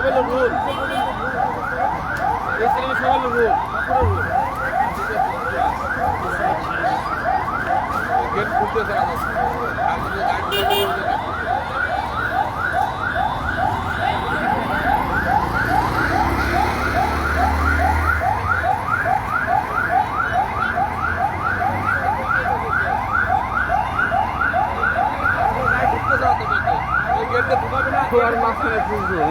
হলো রুল, ইসলামে সব হলো রুল। গেট খুলতেছে না, আর যদি গাড়ি আর মাঝখানে খুঁজবো।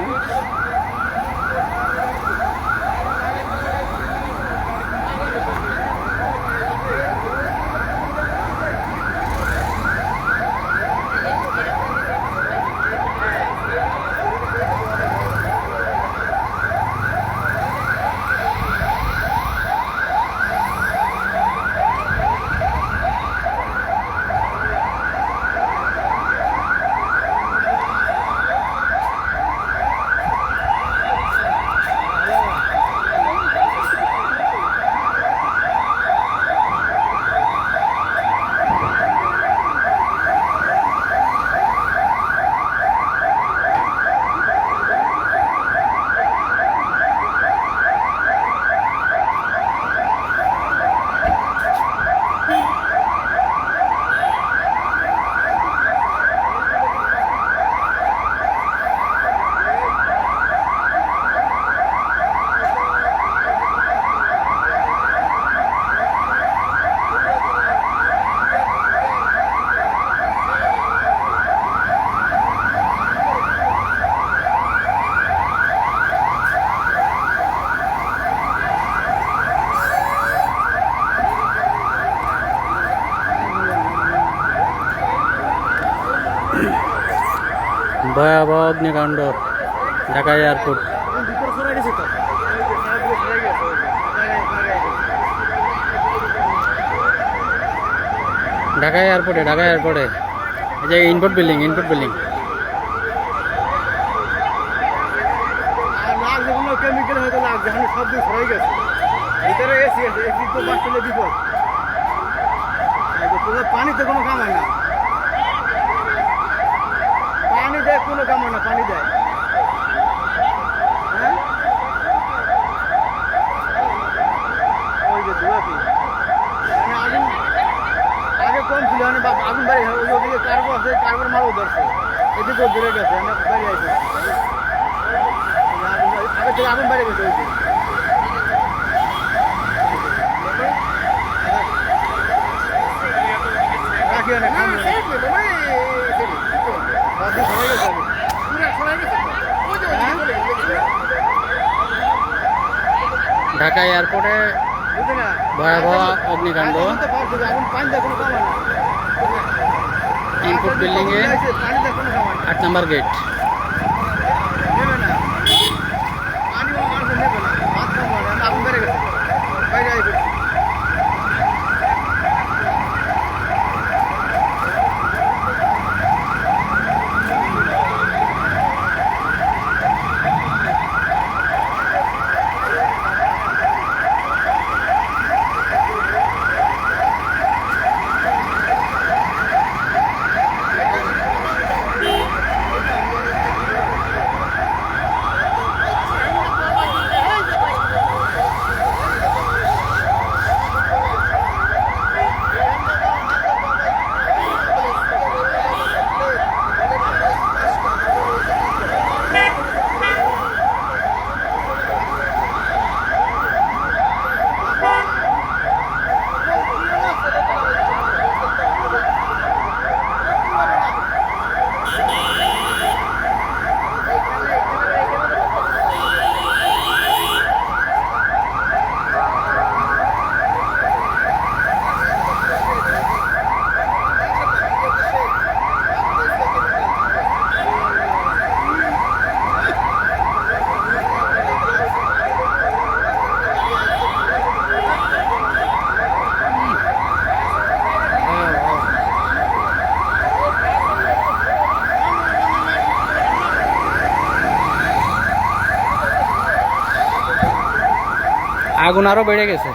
ভয়াবহ অগ্নিকাণ্ড ঢাকা এয়ারপোর্ট। ঢাকা এয়ারপোর্টে এই যে ইনপুট বিল্ডিং কেমিক্যাল হয়তো লাগছে, সব দিন সরাই গেছে, ভিতরে এসি আছে, এসি তো বাঁচলে বিপদ। পানিতে কোনো কাম হয় না, পানি দেয় কোনো কাম হয় না, পানি দেয়। হ্যাঁ ওই যে ধোয়া কি আগুন আগে কম ছিল, আগুন বাড়ি ওদিকে কার্বো আছে, কার্বোর মালও ধরছে, এদিকেও ধরে গেছে, আমরা বাড়ি আসি আগে থেকে আগুন বাড়ি গেছে। ওই দিন রাখি অনেক ঢাকা এয়ারপোর্টে ভয়াবহ অগ্নিকাণ্ড। ইনপুট বিল্ডিং এ 8 নম্বর গেট। আগুন আরো বেড়ে গেছে।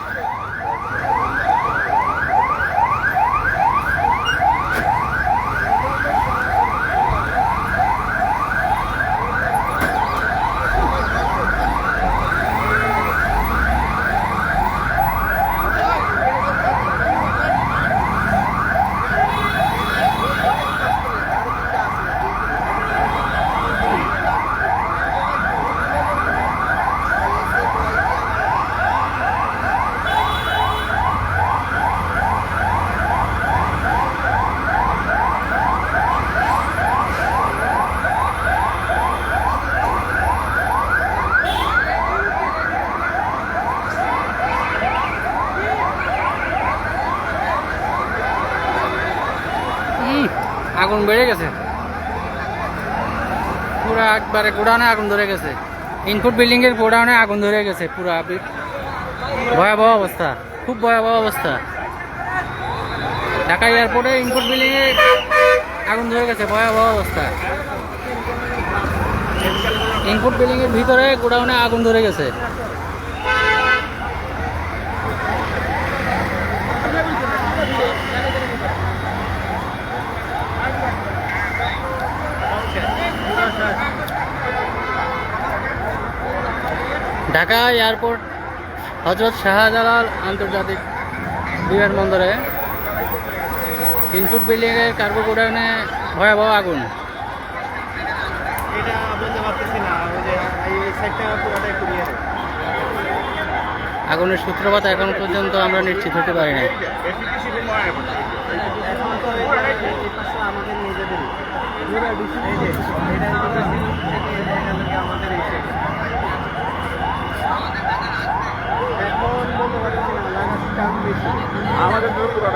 আগুন বেড়ে গেছে, পুরা একবারে গোডাউনে আগুন ধরে গেছে। ইনপুট বিল্ডিং এর গোডাউনে আগুন ধরে গেছে, পুরা ভয়াবহ অবস্থা, খুব ভয়াবহ অবস্থা। ঢাকা এয়ারপোর্টে ইনপুট বিল্ডিং এ আগুন ধরে গেছে, ভয়াবহ অবস্থা। ইনপুট বিল্ডিং এর ভিতরে গোডাউনে আগুন ধরে গেছে। ঢাকা এয়ারপোর্ট হজরত শাহজালাল আন্তর্জাতিক বিমানবন্দরে ইনপুট বিল্ডিং এর কার্গো গোডাউনে ভয়াবহ আগুন। এটা বলতে পারতেছি না, ওই যে এই সাইডটা পুরোটাই ক্লিয়ার। আগুনের সূত্রপাত এখন পর্যন্ত আমরা নিশ্চিত হতে পারি নাই। আমাদের নিজেদেরই আমাদের এখন বলতে পারছি না, লাগাচ্ছি কাম বেশি আমাদের পুরোটা।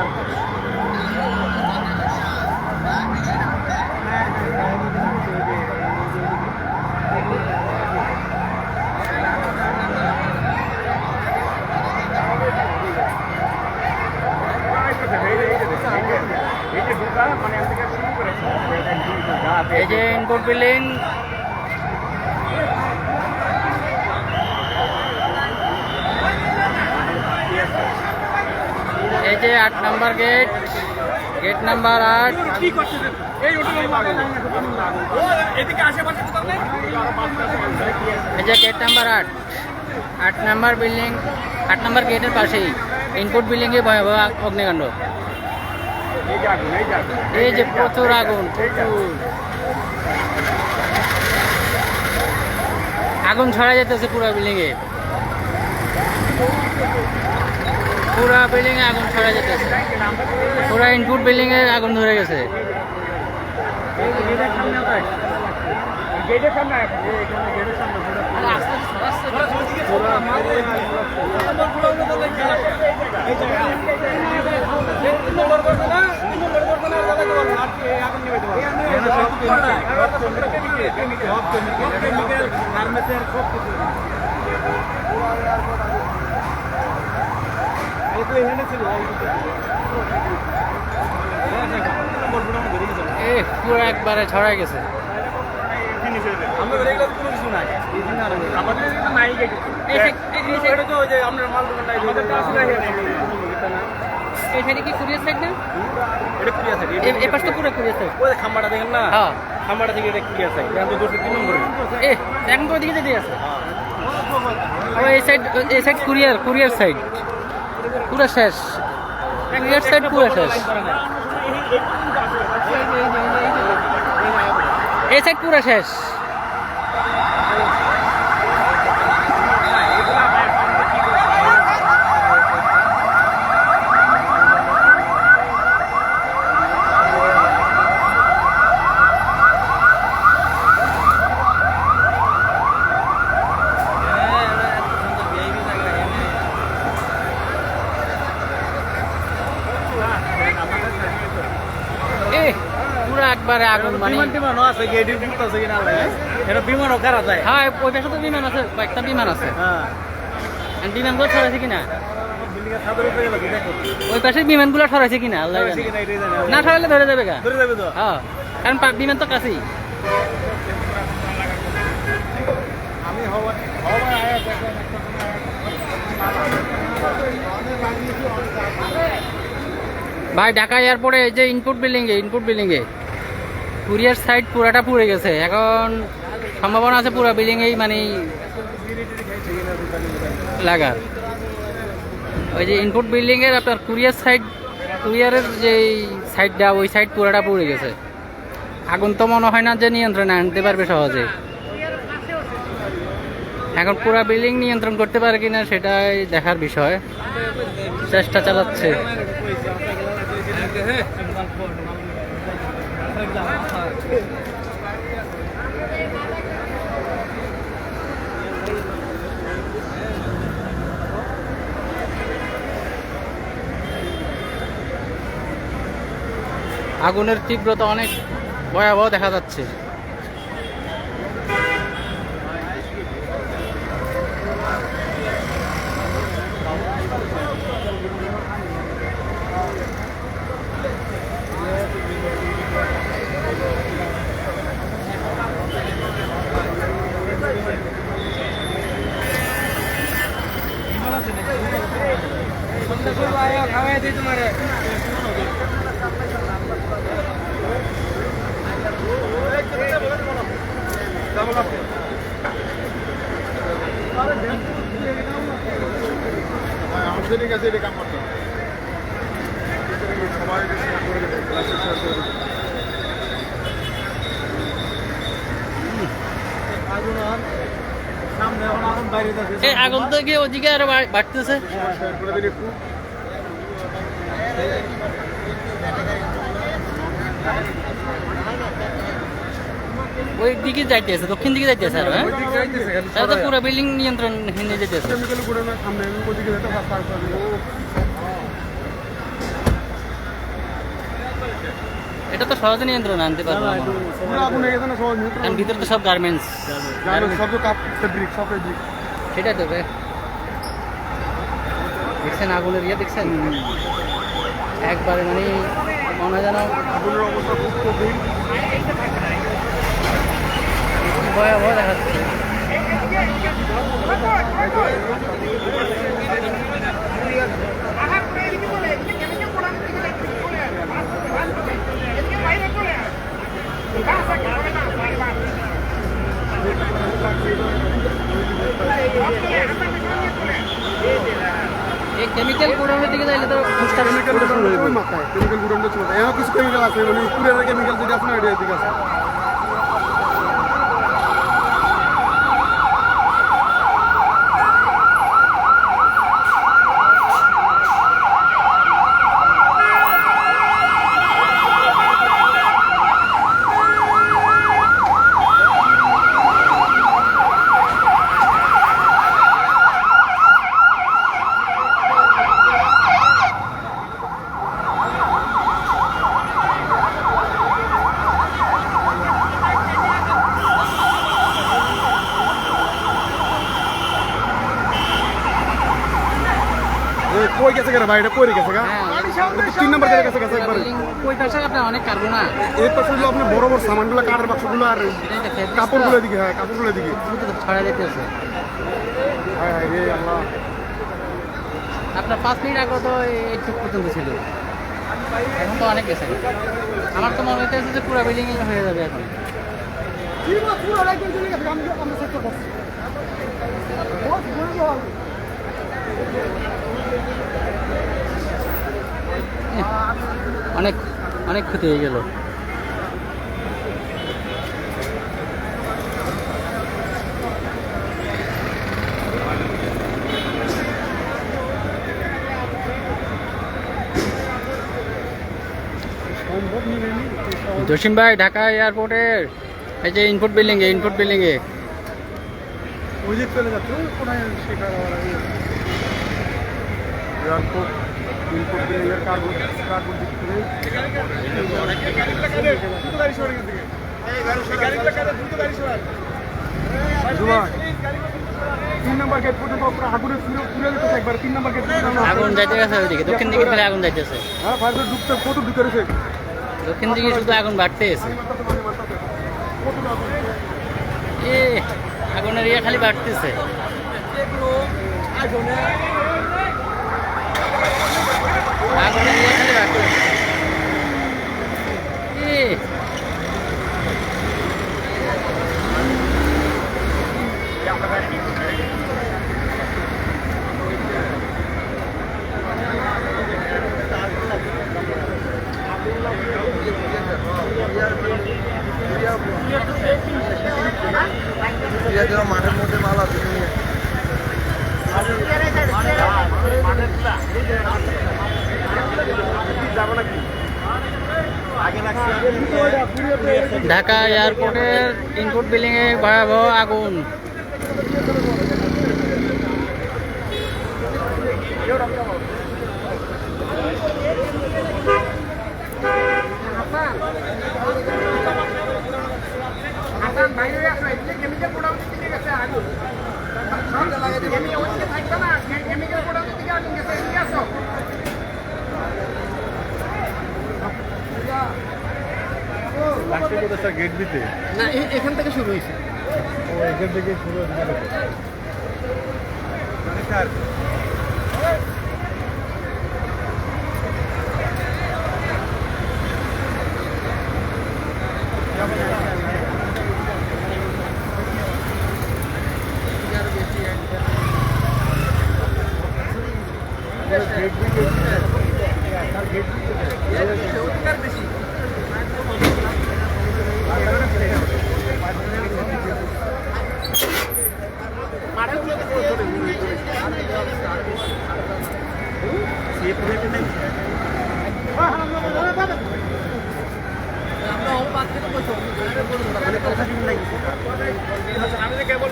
এই যে ইনপুট বিল্ডিং, এই যে 8 নম্বর গেট, গেট নাম্বার 8। এই যে গেট নাম্বার 8, 8 নম্বর বিল্ডিং, 8 নম্বর গেটের পাশেই ইনপুট বিল্ডিং এ ভয়াবহ অগ্নিকাণ্ড। এই যে প্রচুর আগুন, প্রচুর আগুন ছড়া যেতেছে পুরা বিল্ডিং এ, পুরা বিল্ডিং এ আগুন ছড়া যেতেছে, পুরা ইনপুট বিল্ডিং এ আগুন ধরে গেছে। পুরো একবারে ছড়াই গেছে। কি কুরিয়ার সাইড না? এই পাশটা পুরো কুরিয়ার সাইড। ওই খাম্বাটা দেখেন না? হ্যাঁ, খাম্বাটা থেকে এটা কুরিয়ার সাইড। এখন তো 203 নম্বরে। এখন কোন দিকে যেতে আছে? ওই এই সাইড কুরিয়ার সাইড পুরো শেষ। কুরিয়ার সাইড পুরো শেষ। এই সাইড পুরো শেষ। একবারে আগুন, মানে বিমানও আছে, গেডি বুট আছে কিনা এটা বিমানও কারা যায়। হ্যাঁ, ওই পাশে তো বিমান আছে, কয়েকটা বিমান আছে। হ্যাঁ, বিমানগুলো ছড়াইছে কিনা, বিল্ডিং এর ছাদের উপরে লাগি দেখো ওই পাশে বিমানগুলো ছড়াইছে কিনা আল্লাহ জানে। না ছড়াইলে ধরে যাবে গা, ধরে যাবে তো। হ্যাঁ, কারণ বিমান তো কাছেই। আমি হওয়া ভাই ঢাকা এয়ারপোর্টে এই যে ইনপুট বিল্ডিং এ কুরিয়ার সাইড পুরাটা পুড়ে গেছে। এখন সম্ভাবনা আছে পুরা বিল্ডিং এই মানে লাগার। ওই যে ইনপুট বিল্ডিং এর আপনার কুরিয়ারের যে সাইডটা, ওই সাইড পুরাটা পুড়ে গেছে। আগুন তো মনে হয় না যে নিয়ন্ত্রণে আনতে পারবে সহজে। এখন পুরা বিল্ডিং নিয়ন্ত্রণ করতে পারে কিনা সেটাই দেখার বিষয়, চেষ্টা চালাচ্ছে। আগুনের তীব্রতা অনেক ভয়াবহ দেখা যাচ্ছে। ঠিক আছে, এটা কাম করতে সবাই এই আগুন তো গিয়ে ওদিকে আরো বাড়তেছে। ওই দিকে যাইতেছে, দক্ষিণ দিকে যাইতেছে আর তো পুরো বিল্ডিং নিয়ন্ত্রণ নিয়ে যেতেছে। এটা তো সহজে নিয়ন্ত্রণ আনতে পারবো না, কারণ ভিতরে তো সব গার্মেন্টস, সেটাই তো রে। দেখছেন আগুনের ইয়ে, দেখছেন একবারে মানে মনে হয় যেন আগুনের অবস্থা খুব কঠিন, ভয়াবহ দেখাচ্ছে। এই কেমিক্যাল গুড়ানোর দিকে যাইলে তো কেমিক্যাল গুড়ানো চলবে। এমন কিছু কেমিক্যাল আছে, মানে পুরের কেমিক্যাল যেটা আছে না, এটা এদিকে আছে। কই গেছে কেন ভাই, এটা কই গেছে গা? 3 নাম্বার গেছে গেছে একবার। কই পাশে আপনার অনেক কার্বন না, এই পাশে হলো আপনার বড় বড় সামানগুলো, কাঠের বাক্সগুলো আর কাপড়গুলো দিকে, হ্যাঁ কাপড়গুলো দিকে ছড়া যেতেছে। হায় হায় রে আল্লাহ। আপনার 5 মিনিট আগে তো এইটুক পর্যন্ত ছিল, এখন তো অনেক গেছে। আমার তো মনে হচ্ছে যে পুরো বিল্ডিং হয়ে যাবে এখন। অনেক অনেক ক্ষতি হয়ে গেল। জসিম ভাই, ঢাকা এয়ারপোর্টের এই যে ইনপুট বিল্ডিং এ, ইনপুট বিল্ডিং এ ওই যে চলে যাচ্ছে কোনায়, শেখার airport input building carbon carbon দিক থেকে নাম্বার গেট পর্যন্ত আগুনের পুরো দিতে একবার 3 নাম্বার গেট আগুন যাইতে গেছে, ওইদিকে দক্ষিণ দিকে ফেলে আগুন যাইতেছে। হ্যাঁ ফায়ার ঢুকতে কত ভিতরে, দক্ষিণ দিকে শুধু আগুন বাড়তে আছে। এ আগুনের ইয়ে খালি বাড়তেছে। আগুনের ইয়ে খালি বাড়তেছে। মাঠের মধ্যে মাল আছে। ঢাকা এয়ারপোর্টের ইনপুট বিল্ডিং এ ভয়াবহ আগুন। গেট দিতে না এখান থেকে শুরু হয়েছে। ও এখান থেকে শুরু হয়েছে। আমি কেবল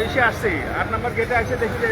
এসে আসছি 8 নম্বর গেটে এসে দেখতে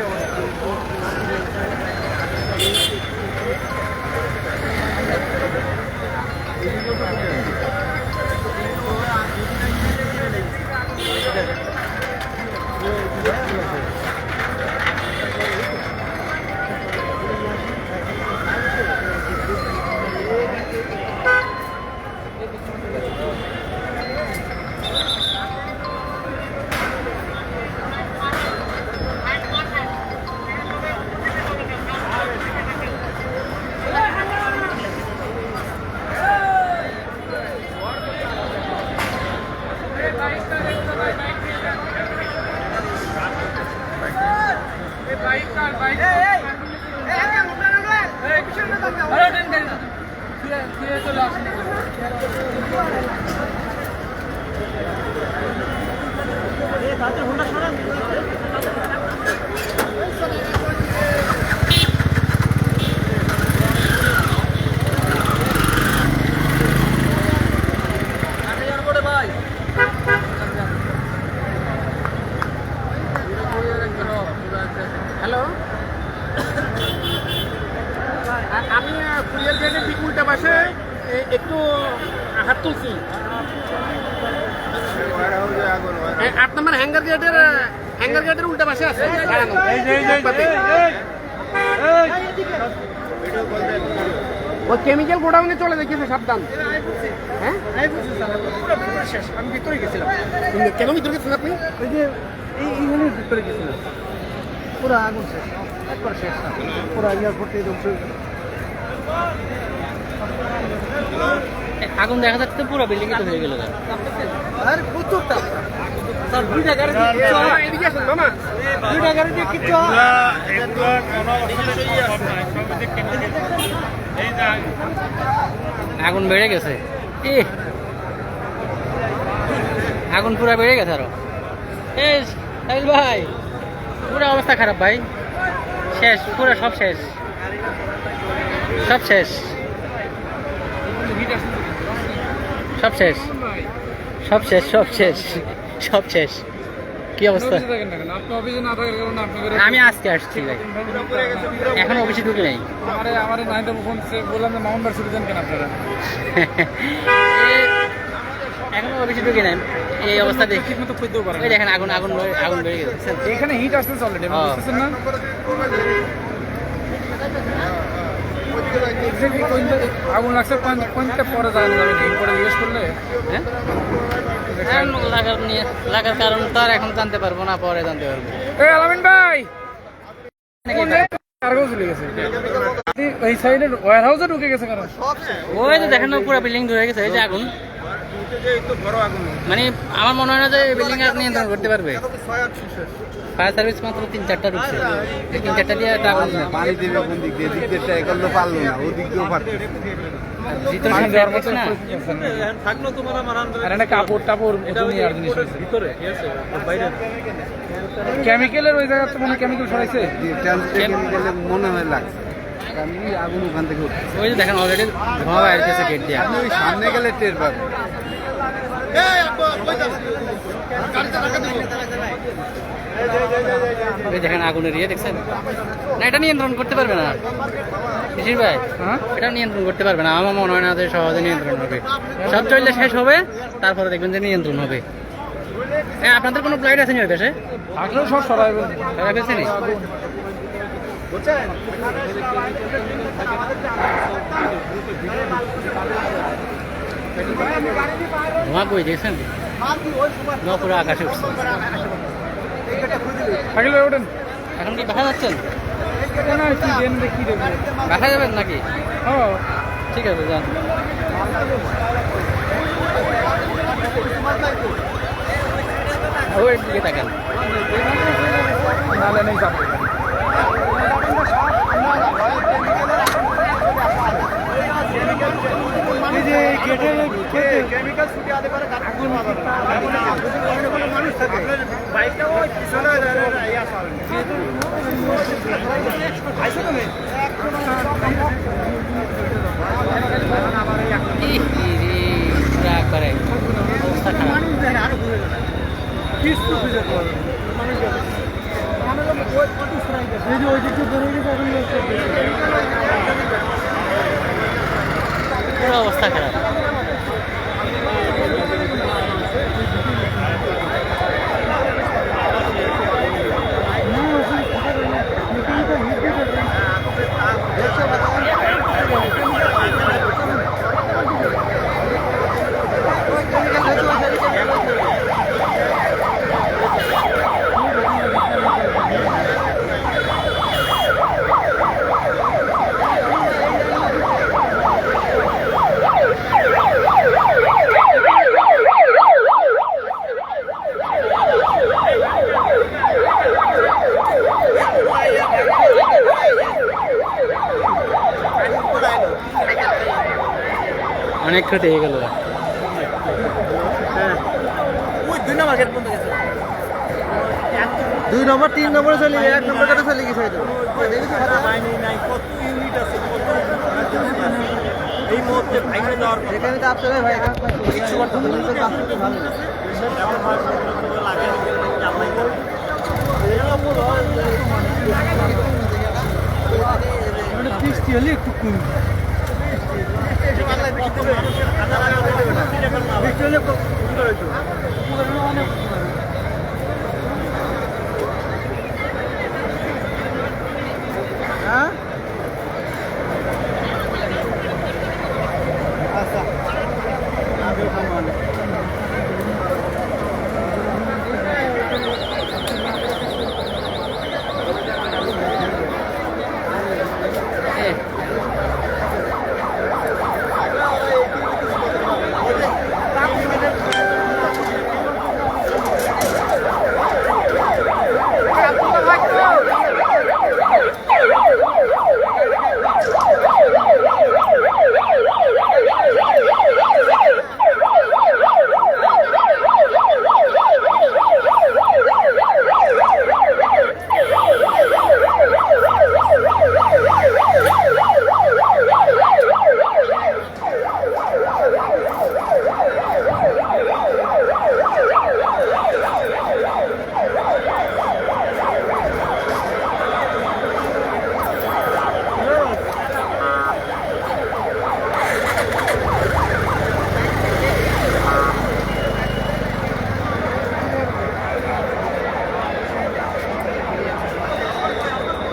হ্যালো, আমি কুরিয়ার গেটের ঠিক উল্টা পাশে একটু হাত তুলছি। 8 নম্বর হ্যাঙ্গার গেটের উল্টা পাশে আছে। ও কেমিক্যাল গোডাউনে চলে দেখেছে, সাবধান। হ্যাঁ আমি ভিতরে গেছিলাম। কেন ভিতরে গেছেন আপনি? ওই যে এইখানে ভিতরে গেছিলাম। পুরো আগুন শেষ, একবার শেষ না, পুরো এয়ারপোর্টে ধ্বংস। আগুন দেখা যাচ্ছে পুরো বিল্ডিং তো হয়ে গেল। আরে প্রচুর তাপ স্যার, দুইটা গাড়ি এদিকে আসুন মামা, দুইটা গাড়ি দিয়ে কিচ্ছু আগুন বেড়ে গেছে। আগুন পুরো বেড়ে গেছে আরো। এই ভাই পুরো অবস্থা খারাপ ভাই, শেষ পুরো, সব শেষ, সব শেষ, সব শেষ, সব শেষ, সব শেষ, সব শেষ। কি অবস্থা? আমি আজকে আসছি ভাই, এখন অফিসে ঢুকে নেই। এখনো অফিসে ঢুকে নেই, এই অবস্থা দেখি দেখেন আগুন আগুন আগুন বেড়ে গেছে। এখানে হিট আসতেছে অলরেডি, বুঝতেছেন না? আগুন লাগছে কোনটা পরে জানা যাবে, পরে জিজ্ঞেস করলে। হ্যাঁ লাগার কারণ তো আর এখন জানতে পারবো না, পরে জানতে পারবো। আলামিন ভাই কার্গো চলে গেছে, এই সাইডে ওয়্যার হাউসে ঢুকে গেছে। কারণ ওই যে দেখেন পুরো বিল্ডিং ধরে গেছে, এই যে আগুন। মানে আমার মনে হয় না যে বিল্ডিং আর নিয়ন্ত্রণ করতে পারবে। ফায়ার সার্ভিস মাত্র 3-4টা ঢুকছে, 3-4টা দিয়ে পানি দেবে কোন দিক দিয়ে, দিক দিয়ে ট্রাই করলে পারলো না, ওদিক দিয়েও পারতো না। কাপড় টাপড় কেমিক্যালের ওই জায়গা মনে কেমিক্যাল সরাইছে, মনে হয় লাগছে আগুন ওখান থেকে উঠছে। ওই যে দেখেন অলরেডি ধোঁয়া বাইরে গেছে গেট দিয়ে। আপনি ওই সামনে গেলে টের পাবেন। দেখেন আগুনের ইয়ে দেখছেন না, এটা নিয়ন্ত্রণ করতে পারবে না শিশির ভাই, এটা নিয়ন্ত্রণ করতে পারবে না। আমার মনে হয় না যে সহজে নিয়ন্ত্রণ হবে, সব চললে শেষ হবে, তারপরে দেখবেন যে নিয়ন্ত্রণ হবে। হ্যাঁ, আপনাদের কোনো প্লাইট আছে নি ওই পাশে? থাকলেও সব সরাই সারা ফেলছে নি? বুঝছেন ধোঁয়া কই দেখছেন? ধোঁয়া পুরো আকাশে উঠছে। থাকলে ওঠেন এখন কি দেখা যাচ্ছেন? কি দেন দেখি দেবো দেখা যাবেন নাকি? হ্যাঁ ঠিক আছে, যান। ওই দিকে তাকান। নালে নেই যাবো এই যে গেটের কেমিক্যাল ছুটি আতে পারে আগুন মানুষ থাকে বাইকটা ওই পিছনে ইয়া চলে আইসো তুমি অবস্থা খারাপ। মানুষ দেখে আরো ঘুরে গেল কিছু খুঁজে পাবে মানুষ এই যে ওই দিকটা ধরে গেছে পুরো অবস্থা খারাপ। অনেক ক্ষতি হয়ে গেল। ওই 2 নম্বর গেট বন্ধ গেছে 2 নম্বর 3 নম্বরে চলে 1 নম্বর গেটে চলে গেছে হয়তো বাইনি নাই কত ইউনিট আছে কত এই মুহূর্তে ভাইকে যাওয়ার এখানে তো আপনি ভাই কিছু করতে হবে তো কাছে ভালো লাগে আপনি মানে কিস্তি হলে একটু কম হ্যাঁ আচ্ছা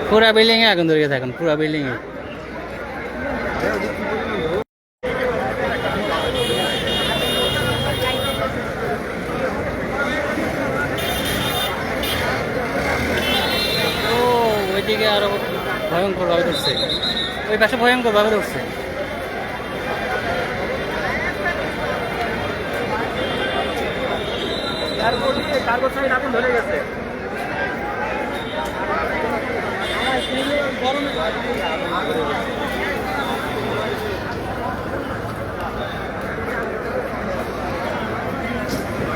পুরা বিল্ডিং এ আগুন ধরে গেছে এখন, পুরা বিল্ডিং এ। ও ওইদিকে আরো ভয়ঙ্কর ভাবে ধরছে, ওই পাশে ভয়ঙ্কর ভাবে ধরছে। কার্গো সাইড আগুন ধরে গেছে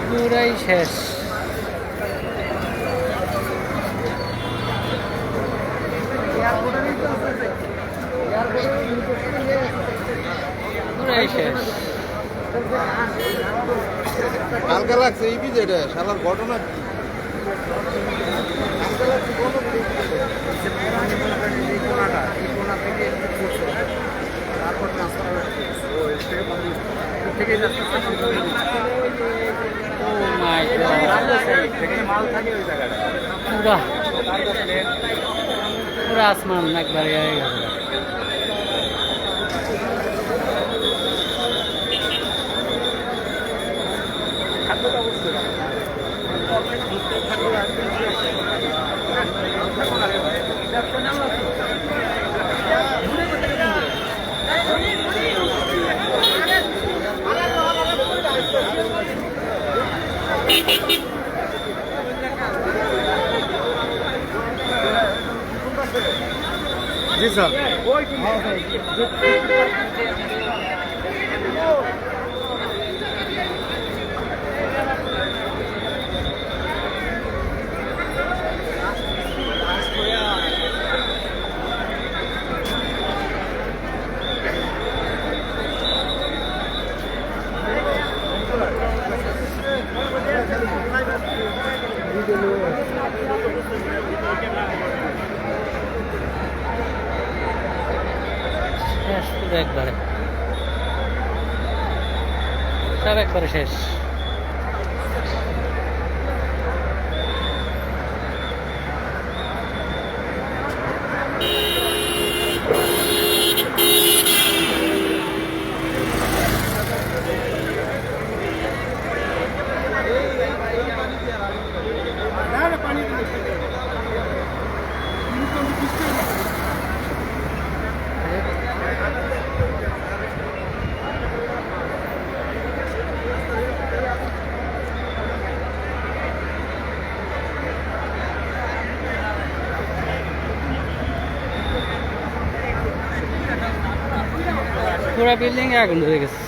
পুরাই শেষ। পুরাই শেষ। কালকে লাগছে এই যেটা শালার ঘটনা Oh my God. পুরা পুরা আসমান একবারে হয়ে গেছে জি স্যার শেষ পুরো একবারে সব একবারে শেষ পুরা বিল্ডিং আগুন ধরে গেছে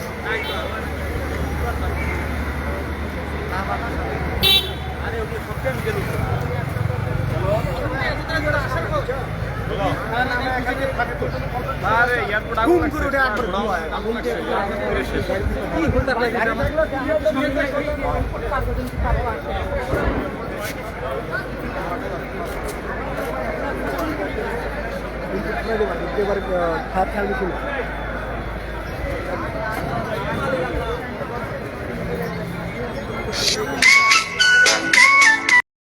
খারাপ খেয়াল দিচ্ছিল